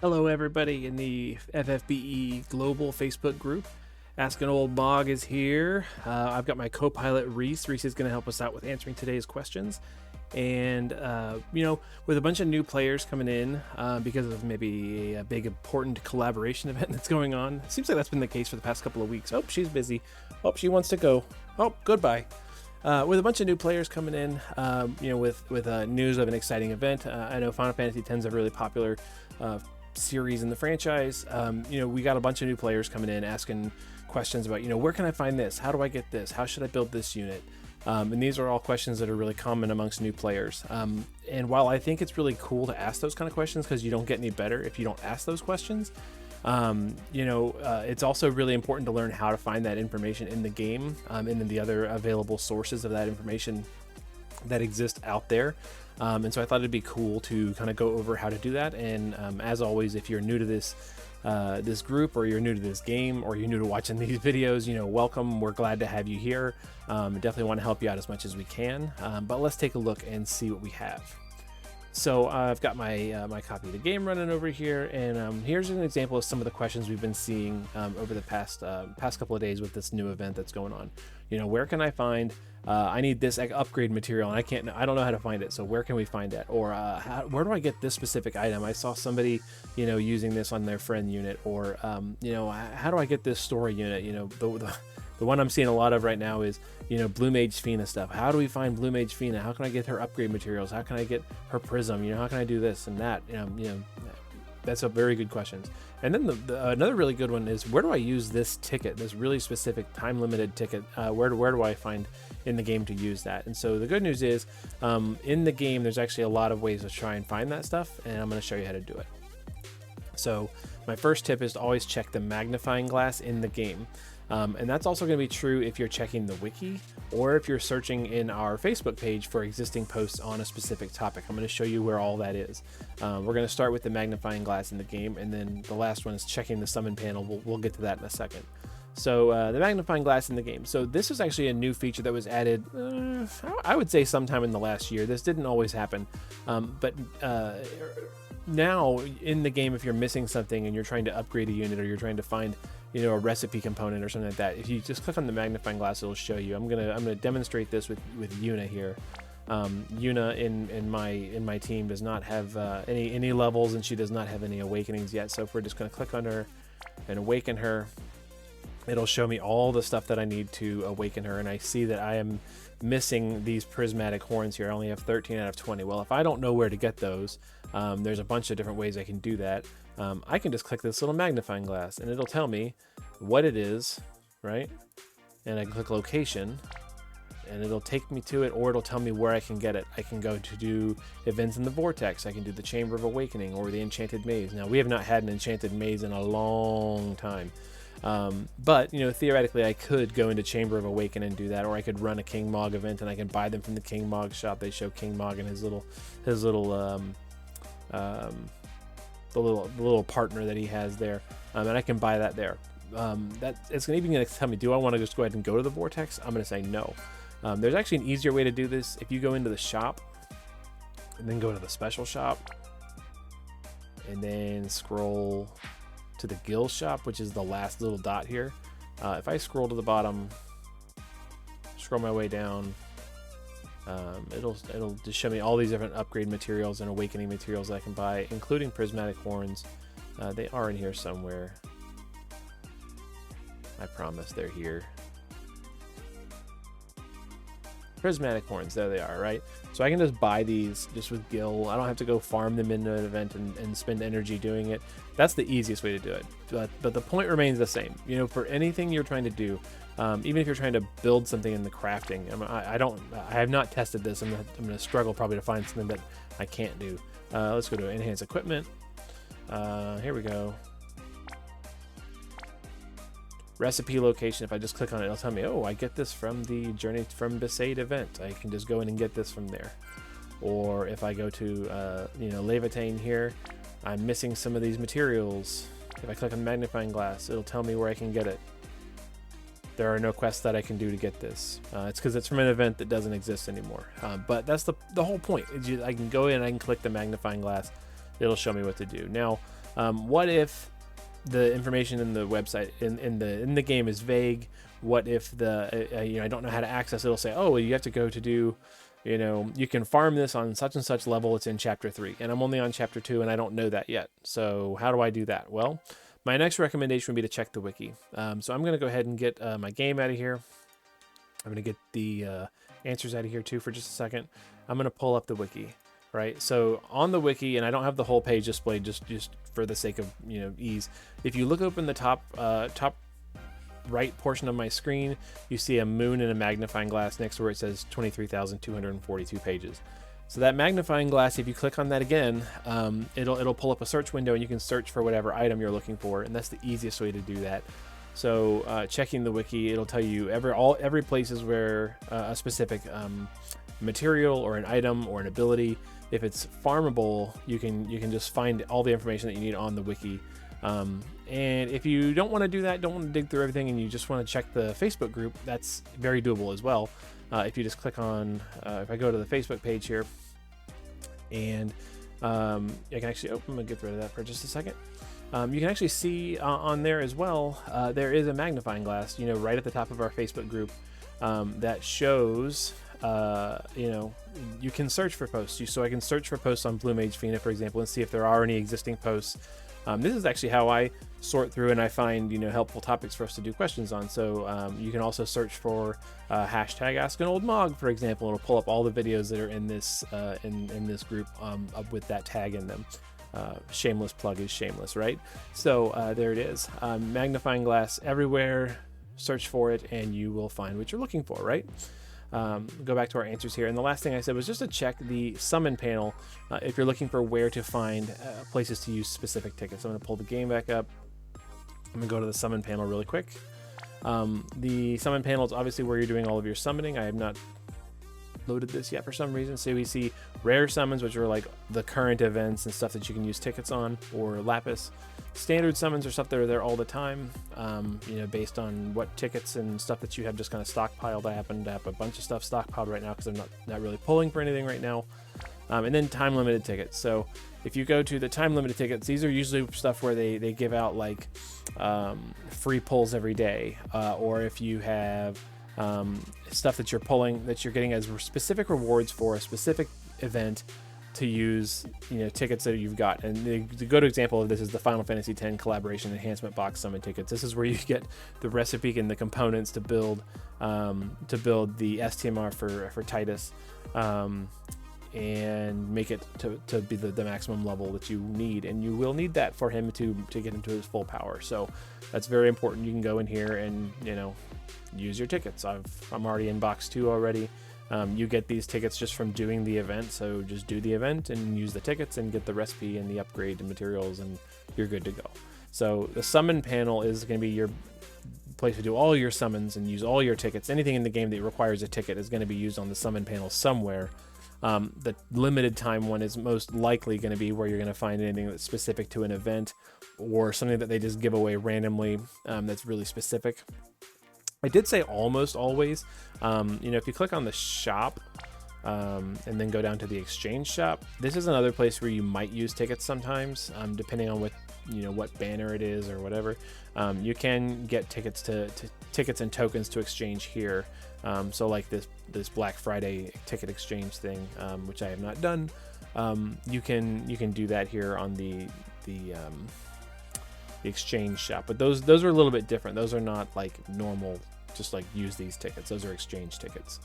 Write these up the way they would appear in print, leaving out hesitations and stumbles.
Hello, everybody in the FFBE Global Facebook group. Ask an Old Mog is here. I've got my co-pilot Reese. Reese is going to help us out with answering today's questions. And, with a bunch of new players coming in because of maybe a big important collaboration event that's going on. It seems like that's been the case for the past couple of weeks. Oh, she's busy. Oh, she wants to go. Oh, goodbye. With a bunch of new players coming in, with news of an exciting event. I know Final Fantasy X is a really popular series in the franchise. We got a bunch of new players coming in asking questions about, where can I find this? How do I get this? How should I build this unit? And these are all questions that are really common amongst new players. And while I think it's really cool to ask those kind of questions because you don't get any better if you don't ask those questions, it's also really important to learn how to find that information in the game and in the other available sources of that information that exist out there. And so I thought it'd be cool to kind of go over how to do that. And as always, if you're new to this group, or you're new to this game, or you're new to watching these videos, welcome. We're glad to have you here. Definitely want to help you out as much as we can. But let's take a look and see what we have. So I've got my copy of the game running over here, and here's an example of some of the questions we've been seeing over the past couple of days with this new event that's going on. Where can I find? I need this upgrade material, and I don't know how to find it. So where can we find it? Or where do I get this specific item? I saw somebody, using this on their friend unit. Or how do I get this story unit? The one I'm seeing a lot of right now is, Blue Mage Fina stuff. How do we find Blue Mage Fina? How can I get her upgrade materials? How can I get her prism? How can I do this and that? That's a very good questions. And then another really good one is, where do I use this ticket, this really specific time limited ticket? Where do I find in the game to use that? And so the good news is, in the game, there's actually a lot of ways to try and find that stuff, and I'm going to show you how to do it. So my first tip is to always check the magnifying glass in the game. And that's also going to be true if you're checking the wiki, or if you're searching in our Facebook page for existing posts on a specific topic. I'm going to show you where all that is. We're going to start with the magnifying glass in the game, and then the last one is checking the summon panel. We'll get to that in a second. So the magnifying glass in the game. So this is actually a new feature that was added, I would say sometime in the last year. This didn't always happen, but now in the game, if you're missing something and you're trying to upgrade a unit, or you're trying to find a recipe component or something like that, if you just click on the magnifying glass, it'll show you. I'm gonna demonstrate this with Yuna here. Yuna in my team does not have any levels, and she does not have any awakenings yet. So if we're just gonna click on her and awaken her, it'll show me all the stuff that I need to awaken her. And I see that I am missing these prismatic horns here. I only have 13 out of 20. Well, if I don't know where to get those, there's a bunch of different ways I can do that. I can just click this little magnifying glass, and it'll tell me what it is, right? And I can click location, and it'll take me to it, or it'll tell me where I can get it. I can go to do events in the vortex. I can do the Chamber of Awakening, or the Enchanted Maze. Now, we have not had an Enchanted Maze in a long time. But theoretically, I could go into Chamber of Awakening and do that, or I could run a King Mog event and I can buy them from the King Mog shop. They show King Mog and his little the little partner that he has there, and I can buy that there. It's even going to tell me, do I want to just go ahead and go to the vortex? I'm going to say no. There's actually an easier way to do this. If you go into the shop and then go to the special shop and then scroll to the guild shop, which is the last little dot here. If I scroll to the bottom, scroll my way down, it'll just show me all these different upgrade materials and awakening materials that I can buy, including prismatic horns. They are in here somewhere. I promise they're here. Prismatic horns, there they are, right? So I can just buy these just with Gil. I don't have to go farm them into an event and spend energy doing it. That's the easiest way to do it. But the point remains the same. For anything you're trying to do, even if you're trying to build something in the crafting, I have not tested this. I'm gonna struggle probably to find something that I can't do. Let's go to enhance equipment. Here we go. Recipe location. If I just click on it, it'll tell me, oh, I get this from the Journey from Besaid event. I can just go in and get this from there. Or if I go to Levitain here, I'm missing some of these materials. If I click on magnifying glass, it'll tell me where I can get it. There are no quests that I can do to get this. It's because it's from an event that doesn't exist anymore. But that's the whole point. I can go in, I can click the magnifying glass. It'll show me what to do. Now, What if the information in the website in the game is vague? What if I don't know how to access it? It'll say, oh, you have to go to do, you can farm this on such and such level. It's in chapter 3, and I'm only on chapter 2, and I don't know that yet. So how do I do that? Well, my next recommendation would be to check the wiki. So I'm going to go ahead and get my game out of here. I'm going to get the answers out of here too for just a second. I'm going to pull up the wiki, right? So on the wiki, and I don't have the whole page displayed just for the sake of ease. If you look open the top right portion of my screen, you see a moon and a magnifying glass next to where it says 23,242 pages. So that magnifying glass, if you click on that again, it'll pull up a search window, and you can search for whatever item you're looking for, and that's the easiest way to do that. So checking the wiki, it'll tell you every places where a specific material or an item or an ability, if it's farmable, you can just find all the information that you need on the wiki. And if you don't want to do that, don't want to dig through everything, and you just want to check the Facebook group, that's very doable as well. If you just click on, if I go to the Facebook page here, and I can actually, I'm gonna get rid of that for just a second. You can actually see on there as well, there is a magnifying glass, right at the top of our Facebook group, that shows, you can search for posts. So I can search for posts on Blue Mage Fina, for example, and see if there are any existing posts. This is actually how I sort through and I find helpful topics for us to do questions on. So you can also search for hashtag Ask an Old Mog, for example. It'll pull up all the videos that are in this in this group with that tag in them. Shameless plug is shameless, right? So there it is. Magnifying glass everywhere. Search for it, and you will find what you're looking for, right? Go back to our answers here, and the last thing I said was just to check the summon panel if you're looking for where to find places to use specific tickets. I'm going to pull the game back up. I'm going to go to the summon panel really quick. The summon panel is obviously where you're doing all of your summoning. I have not loaded this yet for some reason. So we see rare summons, which are like the current events and stuff that you can use tickets on, or lapis. Standard summons are stuff that are there all the time, based on what tickets and stuff that you have just kind of stockpiled. I happen to have a bunch of stuff stockpiled right now because I'm not really pulling for anything right now. And then time limited tickets. So if you go to the time limited tickets, these are usually stuff where they give out like free pulls every day, or if you have stuff that you're pulling that you're getting as specific rewards for a specific event to use, tickets that you've got. And the good example of this is the Final Fantasy X collaboration enhancement box summon tickets. This is where you get the recipe and the components to build the STMR for Titus, and make it to be the maximum level that you need, and you will need that for him to get into his full power. So that's very important. You can go in here and use your tickets. I'm already in box 2 already. You get these tickets just from doing the event, so just do the event and use the tickets and get the recipe and the upgrade and materials, and you're good to go. So the summon panel is going to be your place to do all your summons and use all your tickets. Anything in the game that requires a ticket is going to be used on the summon panel somewhere. The limited time one is most likely going to be where you're going to find anything that's specific to an event, or something that they just give away randomly that's really specific. I did say almost always. If you click on the shop and then go down to the exchange shop, this is another place where you might use tickets sometimes, depending on what banner it is or whatever. You can get tickets tickets and tokens to exchange here. So like this Black Friday ticket exchange thing, which I have not done. You can do that here on the exchange shop, but those are a little bit different. Those are not like normal, just like use these tickets. Those are exchange tickets.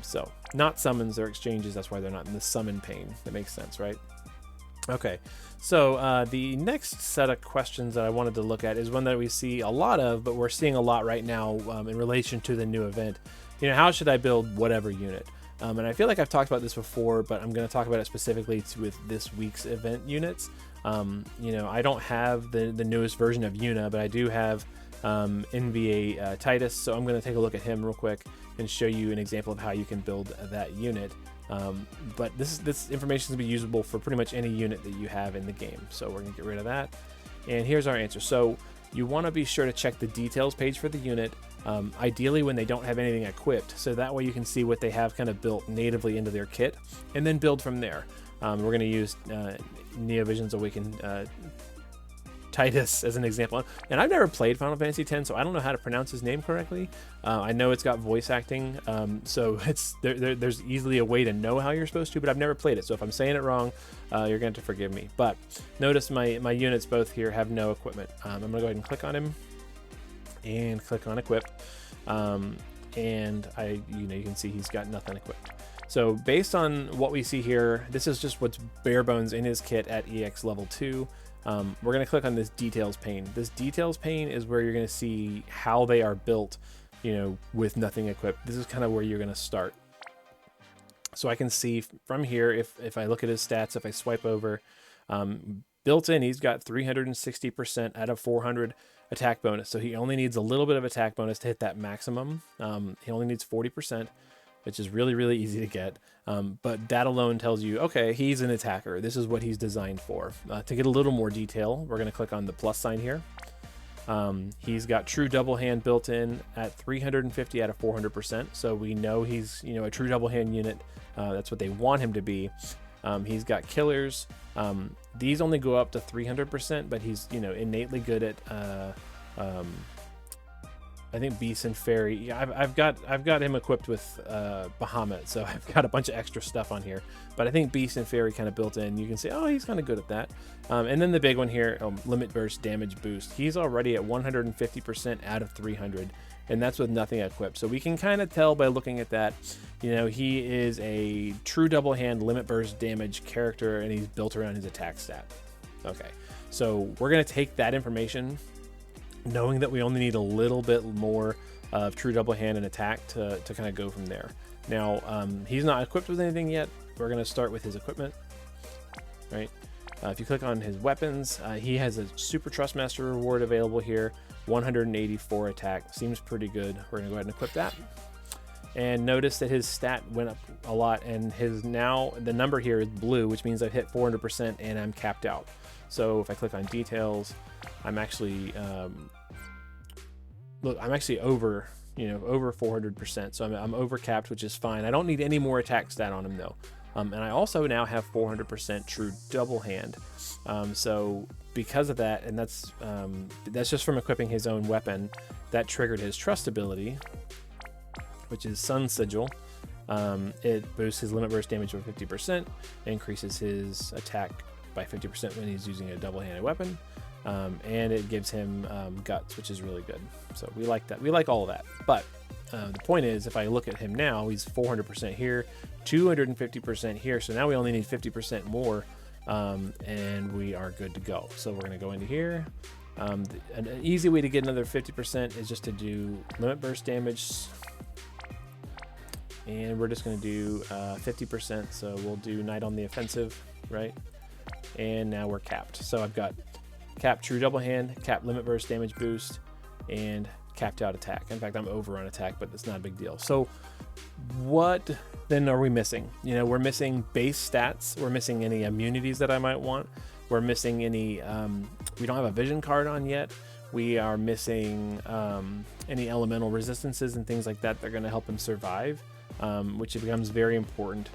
So not summons, they're exchanges. That's why they're not in the summon pane. That makes sense, right? Okay, so the next set of questions that I wanted to look at is one that we see a lot of, but we're seeing a lot right now in relation to the new event. How should I build whatever unit? And I feel like I've talked about this before, but I'm going to talk about it specifically with this week's event units. I don't have the newest version of Yuna, but I do have NBA Titus, so I'm going to take a look at him real quick and show you an example of how you can build that unit. But this information is going to be usable for pretty much any unit that you have in the game. So we're going to get rid of that. And here's our answer. So you want to be sure to check the details page for the unit, ideally when they don't have anything equipped. So that way you can see what they have kind of built natively into their kit, and then build from there. We're going to use Neovision's Awakened Titus as an example. And I've never played Final Fantasy X, so I don't know how to pronounce his name correctly. I know it's got voice acting, so it's there's easily a way to know how you're supposed to, but I've never played it. So if I'm saying it wrong, you're going to forgive me. But notice my units both here have no equipment. I'm going to go ahead and click on him and click on equip. And you can see he's got nothing equipped. So based on what we see here, this is just what's bare bones in his kit at EX level 2. We're going to click on this details pane. This details pane is where you're going to see how they are built, with nothing equipped. This is kind of where you're going to start. So I can see from here, if I look at his stats, if I swipe over, built in, he's got 360% out of 400 attack bonus. So he only needs a little bit of attack bonus to hit that maximum. He only needs 40%. Which is really, really easy to get. But that alone tells you, okay, he's an attacker. This is what he's designed for. To get a little more detail, we're going to click on the plus sign here. He's got true double hand built in at 350 out of 400%. So we know he's, a true double hand unit. That's what they want him to be. He's got killers. These only go up to 300%, but he's, innately good at, I think Beast and Fairy. Yeah, I've got him equipped with Bahamut, so I've got a bunch of extra stuff on here. But I think Beast and Fairy kind of built in. You can see, oh, he's kind of good at that. And then the big one here, Limit Burst Damage Boost. He's already at 150% out of 300, and that's with nothing equipped. So we can kind of tell by looking at that, he is a true double hand Limit Burst Damage character, and he's built around his attack stat. Okay, so we're gonna take that information, knowing that we only need a little bit more of true double hand and attack to kind of go from there. Now, he's not equipped with anything yet. We're going to start with his equipment, right? If you click on his weapons, he has a Super Trustmaster reward available here, 184 attack. Seems pretty good. We're going to go ahead and equip that. And notice that his stat went up a lot, and the number here is blue, which means I've hit 400% and I'm capped out. So if I click on details, I'm actually I'm actually over, over 400%. So I'm over capped, which is fine. I don't need any more attack stat on him though. And I also now have 400% true double hand. So because of that, and that's just from equipping his own weapon, that triggered his trust ability, which is Sun Sigil. It boosts his limit burst damage by 50%, increases his attack by 50% when he's using a double-handed weapon, and it gives him guts, which is really good. So we like that. We like all of that. But the point is, if I look at him now, he's 400% here, 250% here. So now we only need 50% more, and we are good to go. So we're going to go into here. An easy way to get another 50% is just to do limit burst damage. And we're just going to do 50%. So we'll do Knight on the offensive, right? And now we're capped. So I've got capped true double hand, capped limit burst damage boost, and capped out attack. In fact, I'm over on attack, but it's not a big deal. So what then are we missing? We're missing base stats. We're missing any immunities that I might want. We're missing any, we don't have a vision card on yet. We are missing any elemental resistances and things like that that are going to help him survive. Which becomes very important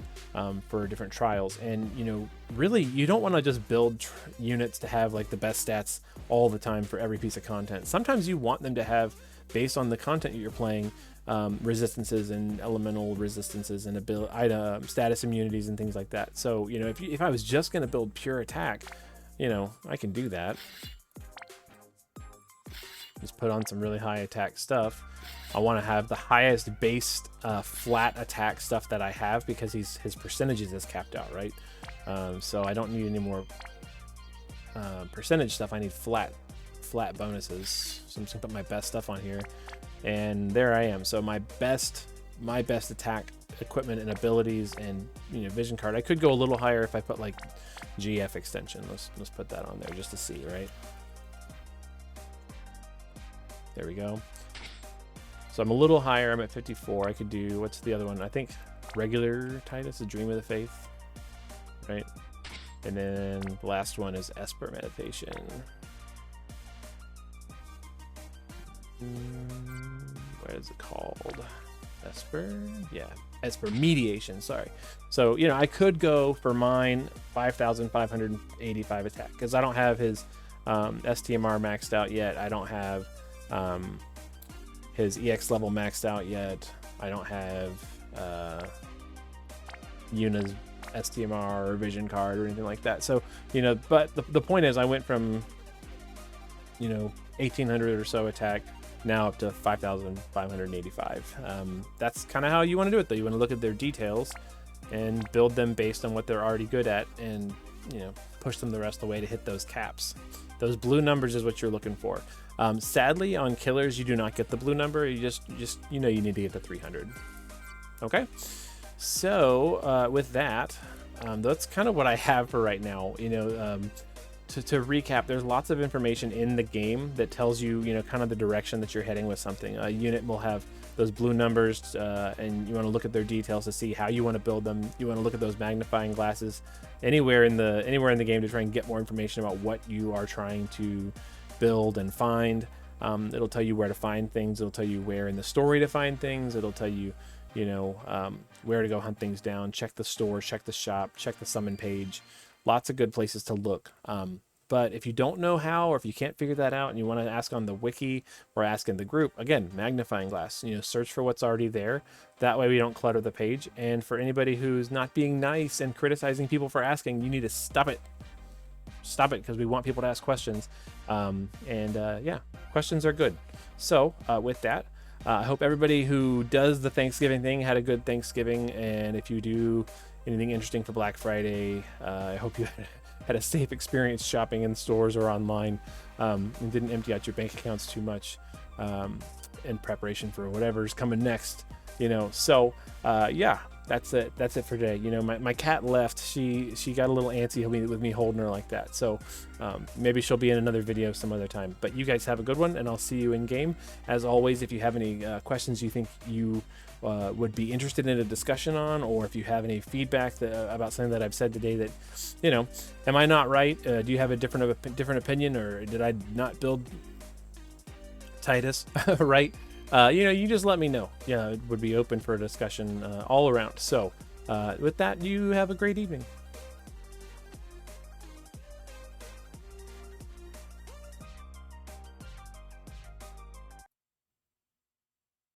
for different trials. And really, you don't want to just build units to have like the best stats all the time for every piece of content. Sometimes you want them to have, based on the content you're playing, resistances and elemental resistances and item status immunities and things like that. So if I was just going to build pure attack, I can do that. Just put on some really high attack stuff. I want to have the highest base flat attack stuff that I have, because his percentages is capped out, right? So I don't need any more percentage stuff. I need flat bonuses. So I'm just gonna put my best stuff on here, and there I am. So my best attack equipment and abilities and vision card. I could go a little higher if I put like GF extension. Let's put that on there just to see, right? There we go. So I'm a little higher. I'm at 54. I could do, what's the other one? I think regular Titus, the Dream of the Faith, right? And then the last one is Esper Meditation. What is it called? Esper? Yeah, Esper Mediation, sorry. So, I could go for mine 5,585 attack, because I don't have his STMR maxed out yet. I don't have his EX level maxed out yet. I don't have Yuna's STMR or vision card or anything like that. So, you know, but the point is I went from, you know, 1800 or so attack now up to 5,585. That's kind of how you want to do it, though. You want to look at their details and build them based on what they're already good at, and, you know, push them the rest of the way to hit those caps. Those blue numbers is what you're looking for. Sadly, on killers, you do not get the blue number. You just you know, you need to get the 300. Okay, so with that, that's kind of what I have for right now. You know, to recap, there's lots of information in the game that tells you, you know, kind of the direction that you're heading with something. A unit will have those blue numbers, and you want to look at their details to see how you want to build them. You want to look at those magnifying glasses anywhere in the game to try and get more information about what you are trying to build and find. It'll tell you where to find things. It'll tell you where in the story to find things. It'll tell you, you know, where to go hunt things down. Check the store, check the shop, check the summon page. Lots of good places to look. But if you don't know how, or if you can't figure that out and you want to ask on the wiki or ask in the group, again, magnifying glass, you know, search for what's already there. That way we don't clutter the page. And for anybody who's not being nice and criticizing people for asking, you need to stop it. Stop it, because we want people to ask questions. Yeah, questions are good. So with that, I hope everybody who does the Thanksgiving thing had a good Thanksgiving. And if you do anything interesting for Black Friday, I hope you had a safe experience shopping in stores or online, and didn't empty out your bank accounts too much in preparation for whatever's coming next, you know. So yeah, that's it for today. You know, my cat left. She got a little antsy with me holding her like that. So maybe she'll be in another video some other time. But you guys have a good one, and I'll see you in game. As always, if you have any questions you think you would be interested in a discussion on, or if you have any feedback about something that I've said today that, you know, am I not right? Do you have a different opinion, or did I not build Titus right? You know, you just let me know. Yeah, it would be open for a discussion all around. So with that, you have a great evening.